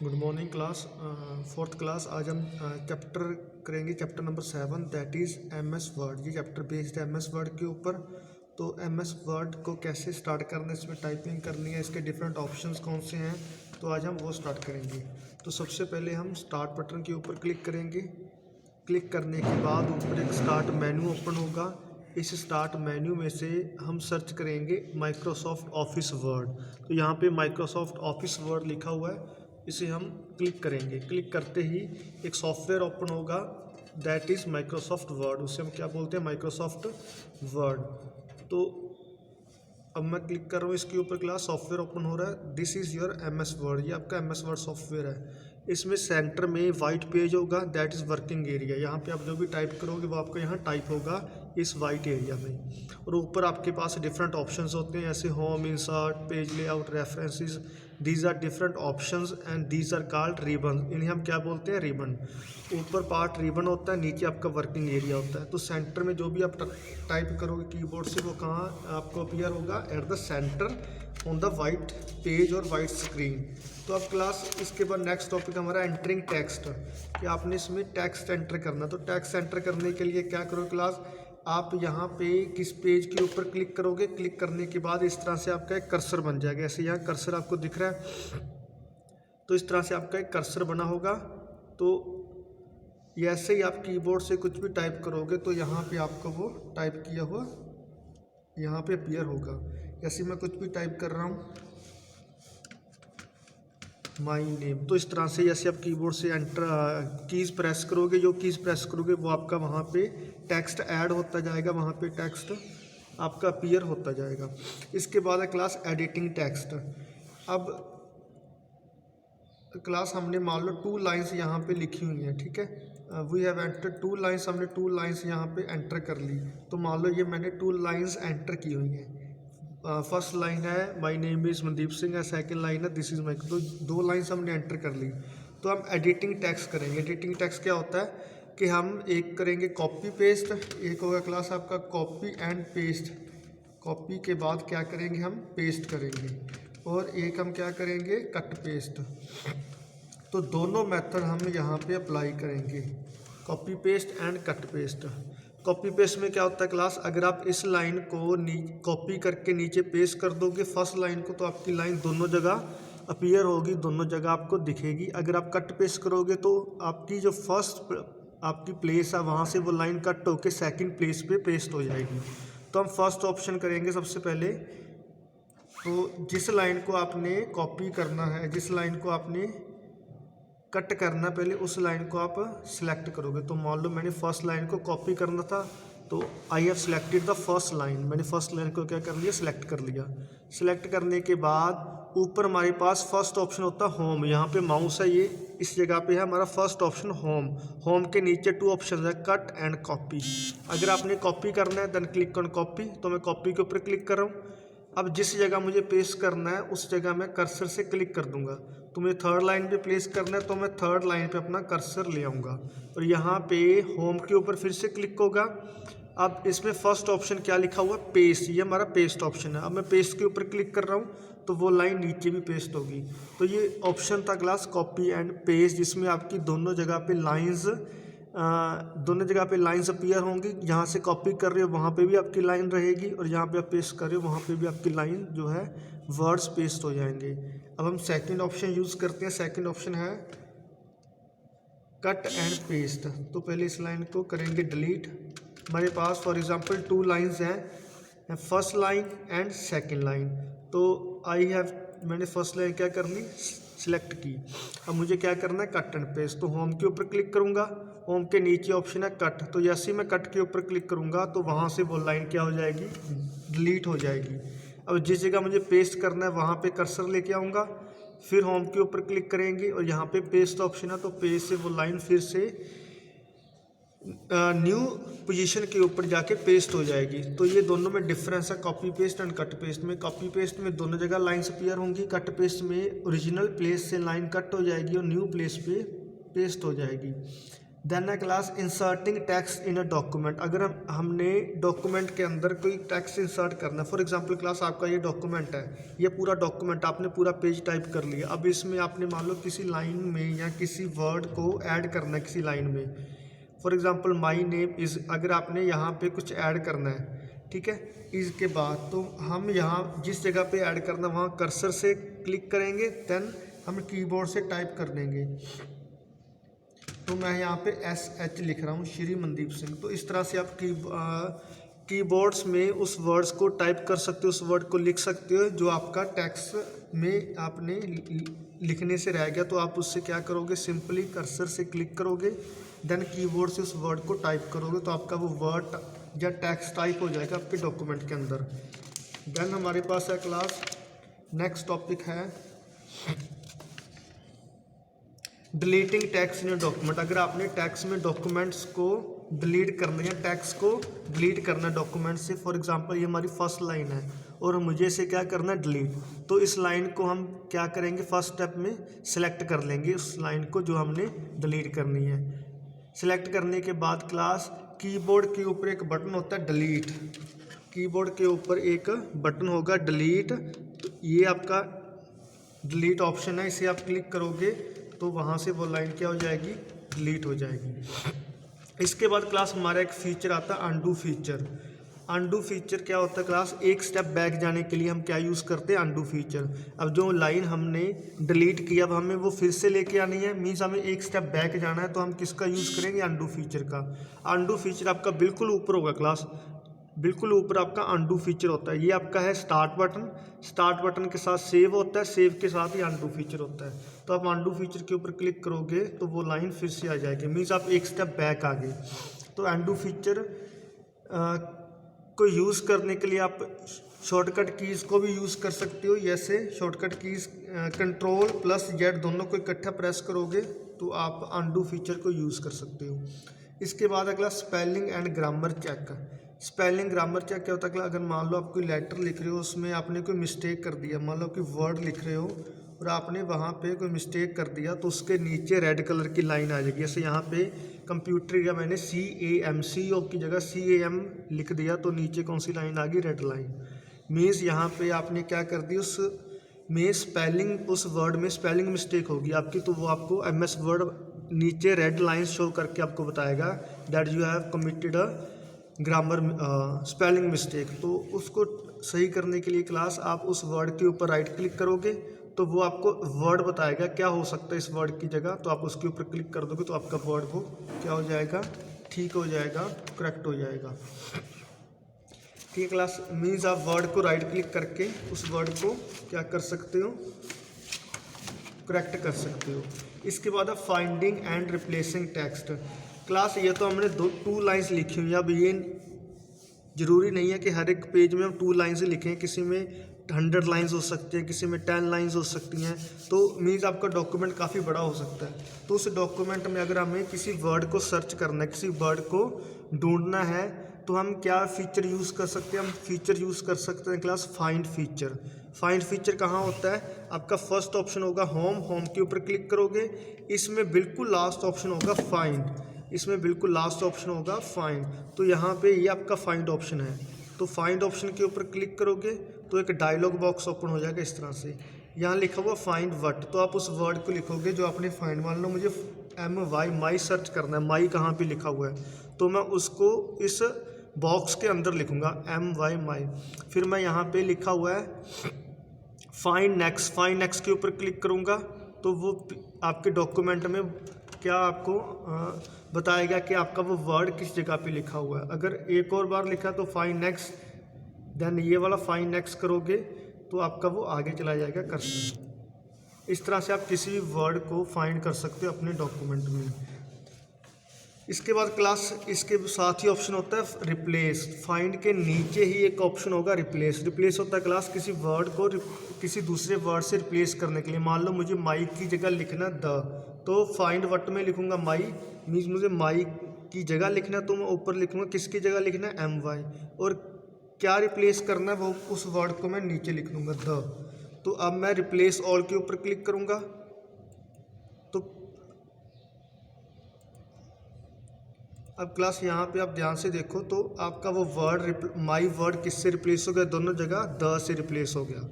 Good morning class, fourth class. आज हम chapter करेंगे, chapter number 7, that is MS word. ये चैप्टर बेस्ड है MS वर्ड के ऊपर। तो MS वर्ड को कैसे स्टार्ट करना है, इसमें टाइपिंग करनी है, इसके डिफरेंट ऑप्शंस कौन से हैं, तो आज हम वो स्टार्ट करेंगे। तो सबसे पहले हम स्टार्ट बटन के ऊपर क्लिक करेंगे। क्लिक करने के बाद ऊपर एक स्टार्ट मेन्यू ओपन होगा। इस स्टार्ट मेन्यू में से हम सर्च करेंगे माइक्रोसॉफ्ट ऑफिस वर्ड। तो यहाँ पे माइक्रोसॉफ्ट ऑफिस वर्ड लिखा हुआ है, इसे हम क्लिक करेंगे। क्लिक करते ही एक सॉफ्टवेयर ओपन होगा, दैट इज़ माइक्रोसॉफ्ट वर्ड। उसे हम क्या बोलते हैं, माइक्रोसॉफ्ट वर्ड। तो अब मैं क्लिक कर रहा हूँ इसके ऊपर, क्लास सॉफ्टवेयर ओपन हो रहा है। This is your MS word, ये आपका MS वर्ड सॉफ्टवेयर है। इसमें सेंटर में वाइट पेज होगा, दैट इज़ वर्किंग एरिया। यहाँ पे आप जो भी टाइप करोगे वो आपका यहाँ टाइप होगा इस वाइट एरिया में। और ऊपर आपके पास डिफरेंट ऑप्शंस होते हैं, जैसे home, insert, page layout, references. These are different options and these are called ribbon. इन्हें हम क्या बोलते हैं, रिबन। ऊपर पार्ट रिबन होता है, नीचे आपका वर्किंग एरिया होता है। तो सेंटर में जो भी आप टाइप करोगे कीबोर्ड से, वो कहाँ आपको अपीयर होगा, at the centre on the white page और वाइट स्क्रीन। तो अब क्लास इसके बाद नेक्स्ट टॉपिक हमारा एंटरिंग टेक्स्ट, कि आपने इसमें टेक्स्ट एंटर करना। तो टेक्स्ट एंटर करने के लिए क्या करो क्लास, आप यहाँ पे किस पेज के ऊपर क्लिक करोगे। क्लिक करने के बाद इस तरह से आपका एक कर्सर बन जाएगा। ऐसे यहाँ कर्सर आपको दिख रहा है, तो इस तरह से आपका एक कर्सर बना होगा। तो ऐसे ही आप कीबोर्ड से कुछ भी टाइप करोगे तो यहाँ पे आपको वो टाइप किया हुआ यहाँ पे अपीयर होगा। जैसे मैं कुछ भी टाइप कर रहा हूँ, माई नेम, तो इस तरह से जैसे आप कीबोर्ड से एंटर कीज़ प्रेस करोगे, जो कीज़ प्रेस करोगे वो आपका वहाँ पे टेक्स्ट ऐड होता जाएगा, वहाँ पे टेक्स्ट आपका अपीयर होता जाएगा। इसके बाद है क्लास एडिटिंग टेक्स्ट। अब क्लास हमने मान लो 2 लाइन्स यहाँ पे लिखी हुई हैं, ठीक है। वी हैव एंटर 2 लाइन्स, हमने 2 लाइन्स यहाँ पे एंटर कर ली। तो मान लो ये मैंने 2 लाइन्स एंटर की हुई हैं। फर्स्ट लाइन है my name is Mandeep Singh है, सेकंड लाइन है दिस इज़ माई। तो 2 लाइन्स हमने एंटर कर ली। तो हम एडिटिंग टेक्स्ट करेंगे। एडिटिंग टेक्स्ट क्या होता है कि हम एक करेंगे कॉपी पेस्ट, एक होगा क्लास आपका कॉपी एंड पेस्ट। कॉपी के बाद क्या करेंगे, हम पेस्ट करेंगे। और एक हम क्या करेंगे, कट पेस्ट। तो दोनों मेथड हम यहाँ पे अप्लाई करेंगे, copy paste and cut paste. Copy paste में क्या होता है क्लास, अगर आप इस लाइन को कॉपी करके नीचे पेस्ट कर दोगे फर्स्ट लाइन को, तो आपकी लाइन दोनों जगह अपीयर होगी, दोनों जगह आपको दिखेगी। अगर आप कट पेस्ट करोगे तो आपकी जो फर्स्ट आपकी प्लेस है वहाँ से वो लाइन कट होकर सेकंड प्लेस पे पेस्ट हो जाएगी। तो हम फर्स्ट ऑप्शन करेंगे सबसे पहले। तो जिस लाइन को आपने कॉपी करना है, जिस लाइन को आपने कट करना, पहले उस लाइन को आप सिलेक्ट करोगे। तो मान लो मैंने फर्स्ट लाइन को कॉपी करना था, तो I have selected the first line. मैंने फर्स्ट लाइन को क्या कर लिया, सिलेक्ट कर लिया। सिलेक्ट करने के बाद ऊपर हमारे पास फर्स्ट ऑप्शन होता है होम। यहाँ पे माउस है, ये इस जगह पे है हमारा फर्स्ट ऑप्शन होम। होम के नीचे 2 ऑप्शन है, कट एंड कॉपी। अगर आपने कॉपी करना है देन क्लिक ऑन कॉपी। तो मैं कॉपी के ऊपर क्लिक कर रहा हूँ। अब जिस जगह मुझे पेस्ट करना है उस जगह मैं कर्सर से क्लिक कर दूंगा। तो मुझे थर्ड लाइन पे प्लेस करना है, तो मैं थर्ड लाइन पे अपना कर्सर ले आऊँगा और यहाँ पे होम के ऊपर फिर से क्लिक होगा। अब इसमें फर्स्ट ऑप्शन क्या लिखा हुआ, पेस्ट, ये हमारा पेस्ट ऑप्शन है। अब मैं पेस्ट के ऊपर क्लिक कर रहा हूँ तो वो लाइन नीचे भी पेस्ट होगी। तो ये ऑप्शन था क्लास कॉपी एंड पेस्ट, जिसमें आपकी दोनों जगह पे लाइंस अपीयर होंगी। यहाँ से कॉपी कर रहे हो वहाँ पे भी आपकी लाइन रहेगी, और यहाँ पे आप पेस्ट कर रहे हो वहाँ पे भी आपकी लाइन जो है वर्ड्स पेस्ट हो जाएंगे। अब हम सेकंड ऑप्शन यूज़ करते हैं। सेकंड ऑप्शन है कट एंड पेस्ट। तो पहले इस लाइन को करेंगे डिलीट। हमारे पास फॉर एग्जांपल 2 लाइंस हैं, first line and second line. तो मैंने फर्स्ट लाइन क्या कर ली, सिलेक्ट की। अब मुझे क्या करना है, कट एंड पेस्ट। तो होम के ऊपर क्लिक करूँगा, होम के नीचे ऑप्शन है कट। तो जैसे ही मैं कट के ऊपर क्लिक करूँगा तो वहाँ से वो लाइन क्या हो जाएगी, डिलीट हो जाएगी। अब जिस जगह मुझे पेस्ट करना है वहाँ पे कर्सर लेके आऊँगा, फिर होम के ऊपर क्लिक करेंगे और यहाँ पे पेस्ट ऑप्शन है, तो पेस्ट से वो लाइन फिर से न्यू पोजीशन के ऊपर जाके पेस्ट हो जाएगी। तो ये दोनों में डिफरेंस है copy paste and cut paste में। कॉपी पेस्ट में दोनों जगह लाइन्स अपीयर होंगी, कट पेस्ट में ओरिजिनल प्लेस से लाइन कट हो जाएगी और न्यू प्लेस पे पेस्ट हो जाएगी। देन है class inserting text in a document. अगर हमने डॉक्यूमेंट के अंदर कोई टेक्स्ट इंसर्ट करना है, फॉर एग्जांपल क्लास आपका ये डॉक्यूमेंट है, ये पूरा डॉक्यूमेंट आपने पूरा पेज टाइप कर लिया। अब इसमें आपने मान लो किसी लाइन में या किसी वर्ड को ऐड करना है किसी लाइन में, for example my name is, अगर आपने यहाँ पे कुछ ऐड करना है, ठीक है, इसके बाद तो हम यहाँ जिस जगह पे ऐड करना वहाँ कर्सर से क्लिक करेंगे, देन हम कीबोर्ड से टाइप कर देंगे। तो मैं यहाँ पे SH लिख रहा हूँ, श्री मनदीप सिंह। तो इस तरह से आप कीबोर्ड्स में उस वर्ड्स को टाइप कर सकते हो, उस वर्ड को लिख सकते हो जो आपका टेक्स्ट में आपने लिखने से रह गया। तो आप उससे क्या करोगे, सिंपली कर्सर से क्लिक करोगे, देन कीबोर्ड से उस वर्ड को टाइप करोगे, तो आपका वो वर्ड या टेक्स्ट टाइप हो जाएगा आपके डॉक्यूमेंट के अंदर। देन हमारे पास है क्लास नेक्स्ट टॉपिक है डिलीटिंग टेक्स्ट इन डॉक्यूमेंट। अगर आपने टेक्स्ट में डॉक्यूमेंट्स को डिलीट करना है, टेक्स्ट को डिलीट करना है डॉक्यूमेंट से, फॉर एग्जांपल ये हमारी फर्स्ट लाइन है और मुझे इसे क्या करना है, डिलीट। तो इस लाइन को हम क्या करेंगे, फर्स्ट स्टेप में सिलेक्ट कर लेंगे उस लाइन को जो हमने डिलीट करनी है। सिलेक्ट करने के बाद क्लास कीबोर्ड के ऊपर एक बटन होता है डिलीट, कीबोर्ड के ऊपर एक बटन होगा डिलीट, तो ये आपका डिलीट ऑप्शन है, इसे आप क्लिक करोगे तो वहाँ से वो लाइन क्या हो जाएगी, डिलीट हो जाएगी। इसके बाद क्लास हमारा एक फीचर आता है अंडू फीचर। अंडू फीचर क्या होता है क्लास, एक स्टेप बैक जाने के लिए हम क्या यूज़ करते हैं, अंडू फीचर। अब जो लाइन हमने डिलीट किया अब हमें वो फिर से लेके आनी है, मीन्स हमें एक स्टेप बैक जाना है, तो हम किसका यूज़ करेंगे, अंडू फीचर का। अंडू फीचर आपका बिल्कुल ऊपर होगा क्लास, बिल्कुल ऊपर आपका अंडू फीचर होता है। ये आपका है स्टार्ट बटन, स्टार्ट बटन के साथ सेव होता है, सेव के साथ ही अंडू फीचर होता है। तो आप अंडू फीचर के ऊपर क्लिक करोगे तो वो लाइन फिर से आ जाएगी, मीन्स आप एक स्टेप बैक आ गए। तो अंडू फीचर को यूज़ करने के लिए आप शॉर्टकट कीज़ को भी यूज़ कर सकते हो। जैसे शॉर्टकट कीज़ Ctrl+Z दोनों को इकट्ठा प्रेस करोगे तो आप अंडू फीचर को यूज़ कर सकते हो। इसके बाद अगला spelling and grammar check. Spelling grammar check क्या होता है, अगर मान लो आप कोई लेटर लिख रहे हो उसमें आपने कोई मिस्टेक कर दिया, मान लो कि वर्ड लिख रहे हो और आपने वहाँ पे कोई मिस्टेक कर दिया, तो उसके नीचे रेड कलर की लाइन आ जाएगी। जैसे यहाँ पे कंप्यूटर या मैंने CAMCO की जगह CAM लिख दिया, तो नीचे कौन सी लाइन आ गई, रेड लाइन। मीन्स यहाँ पे आपने क्या कर दी, उस में स्पेलिंग, उस वर्ड में स्पेलिंग मिस्टेक होगी आपकी, तो वो आपको MS वर्ड नीचे रेड लाइन शो करके आपको बताएगा that you have committed a grammar spelling mistake. तो उसको सही करने के लिए क्लास आप उस वर्ड के ऊपर राइट क्लिक करोगे तो वो आपको वर्ड बताएगा क्या हो सकता है इस वर्ड की जगह, तो आप उसके ऊपर क्लिक कर दोगे तो आपका वर्ड वो क्या हो जाएगा, ठीक हो जाएगा, करेक्ट हो जाएगा। ठीक है क्लास, मीन्स आप वर्ड को राइट क्लिक करके उस वर्ड को क्या कर सकते हो, करेक्ट कर सकते हो। इसके बाद अब finding and replacing text. Class ये तो हमने 2 लाइन्स लिखी हुई हैं। अब ये ज़रूरी नहीं है कि हर एक पेज में हम 2 लाइन्स ही लिखें, किसी में 100 लाइन्स हो सकती हैं, किसी में 10 लाइन्स हो सकती हैं। तो मीन्स आपका डॉक्यूमेंट काफ़ी बड़ा हो सकता है। तो उस डॉक्यूमेंट में अगर हमें किसी वर्ड को सर्च करना है, किसी वर्ड को ढूंढना है, तो हम क्या फ़ीचर यूज़ कर सकते हैं, हम फीचर यूज़ कर सकते हैं class find feature. Find feature कहाँ होता है, आपका फर्स्ट ऑप्शन होगा होम, होम के ऊपर क्लिक करोगे, इसमें बिल्कुल लास्ट ऑप्शन होगा फाइंड, इसमें बिल्कुल लास्ट ऑप्शन होगा फाइंड। तो यहाँ पे ये आपका फाइंड ऑप्शन है, तो फाइंड ऑप्शन के ऊपर क्लिक करोगे तो एक डायलॉग बॉक्स ओपन हो जाएगा इस तरह से। यहाँ लिखा हुआ फाइंड व्हाट, तो आप उस वर्ड को लिखोगे जो आपने फाइंड, मान लो मुझे MY माई सर्च करना है, माई कहाँ पे लिखा हुआ है, तो मैं उसको इस बॉक्स के अंदर लिखूँगा MY माई। फिर मैं यहाँ पे लिखा हुआ है फाइंड नेक्स्ट, फाइंड नेक्स्ट के ऊपर क्लिक करूँगा तो वो आपके डॉक्यूमेंट में क्या आपको बताएगा कि आपका वो वर्ड किस जगह पे लिखा हुआ है। अगर एक और बार लिखा तो फाइंड नेक्स्ट, देन ये वाला फाइंड नेक्स्ट करोगे तो आपका वो आगे चला जाएगा कर्सर। इस तरह से आप किसी भी वर्ड को फाइंड कर सकते हो अपने डॉक्यूमेंट में। इसके बाद क्लास इसके साथ ही ऑप्शन होता है रिप्लेस। फाइंड के नीचे ही एक ऑप्शन होगा रिप्लेस। रिप्लेस होता है क्लास किसी वर्ड को किसी दूसरे वर्ड से रिप्लेस करने के लिए। मान लो मुझे माई की जगह लिखना द, तो फाइंड व्हाट में लिखूंगा माई, मीन्स मुझे माई की जगह लिखना तो मैं ऊपर लिखूंगा किसकी जगह लिखना है MY, और क्या रिप्लेस करना है वो उस वर्ड को मैं नीचे लिख लूँगा द। तो अब मैं रिप्लेस ऑल के ऊपर क्लिक करूँगा तो अब क्लास यहाँ पे आप ध्यान से देखो तो आपका वो वर्ड माई वर्ड किससे रिप्लेस हो गया, दोनों जगह द से रिप्लेस हो गया।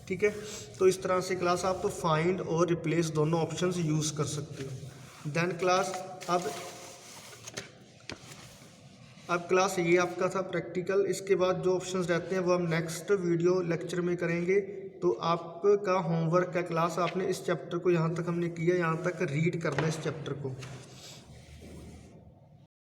ठीक है, तो इस तरह से क्लास आप फाइंड और रिप्लेस दोनों ऑप्शंस यूज़ कर सकते हो। देन क्लास अब क्लास ये आपका था प्रैक्टिकल। इसके बाद जो ऑप्शंस रहते हैं वो हम नेक्स्ट वीडियो लेक्चर में करेंगे। तो आपका होमवर्क का क्लास आपने इस चैप्टर को यहाँ तक हमने किया, यहाँ तक रीड करना है इस चैप्टर को।